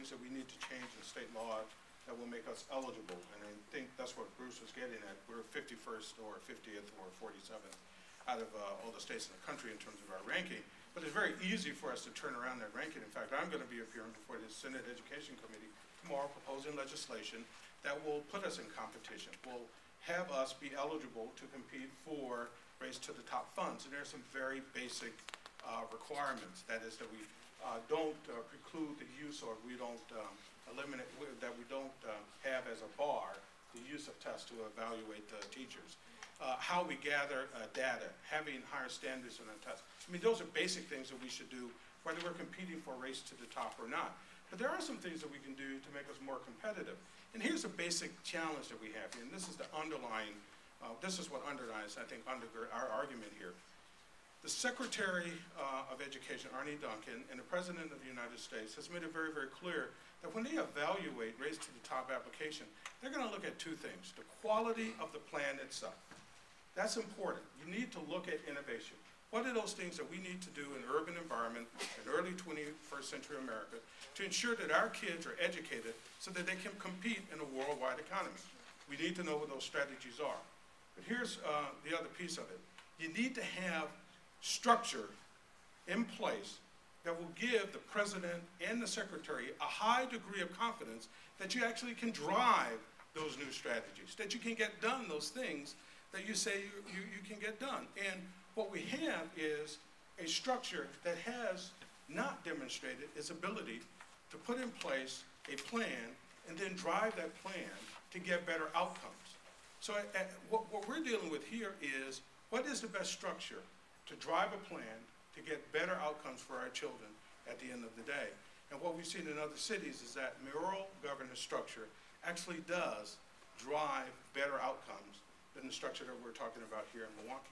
things that we need to change in state law that will make us eligible, and I think that's what Bruce was getting at. We're 51st or 50th or 47th out of all the states in the country in terms of our ranking, but it's very easy for us to turn around that ranking. In fact, I'm going to be appearing before the Senate Education Committee tomorrow proposing legislation that will put us in competition, will have us be eligible to compete for Race to the Top funds. And there's some very basic requirements. That is that we don't preclude the use, or we don't eliminate, that we don't have as a bar the use of tests to evaluate teachers. How we gather data, having higher standards in our tests. I mean, those are basic things that we should do, whether we're competing for Race to the Top or not. But there are some things that we can do to make us more competitive. And here's a basic challenge that we have here, and this is the underlying, this is what underlies, I think, undergird our argument here. The Secretary of Education, Arne Duncan, and the President of the United States has made it very, very clear that when they evaluate Race to the Top application, they're going to look at two things: the quality of the plan itself. That's important. You need to look at innovation. What are those things that we need to do in an urban environment in early 21st century America to ensure that our kids are educated so that they can compete in a worldwide economy? We need to know what those strategies are. But here's the other piece of it. You need to have structure in place that will give the President and the Secretary a high degree of confidence that you actually can drive those new strategies, that you can get done those things that you say you can get done. And what we have is a structure that has not demonstrated its ability to put in place a plan and then drive that plan to get better outcomes. So what we're dealing with here is, what is the best structure to drive a plan to get better outcomes for our children at the end of the day? And what we've seen in other cities is that mayoral governance structure actually does drive better outcomes than the structure that we're talking about here in Milwaukee.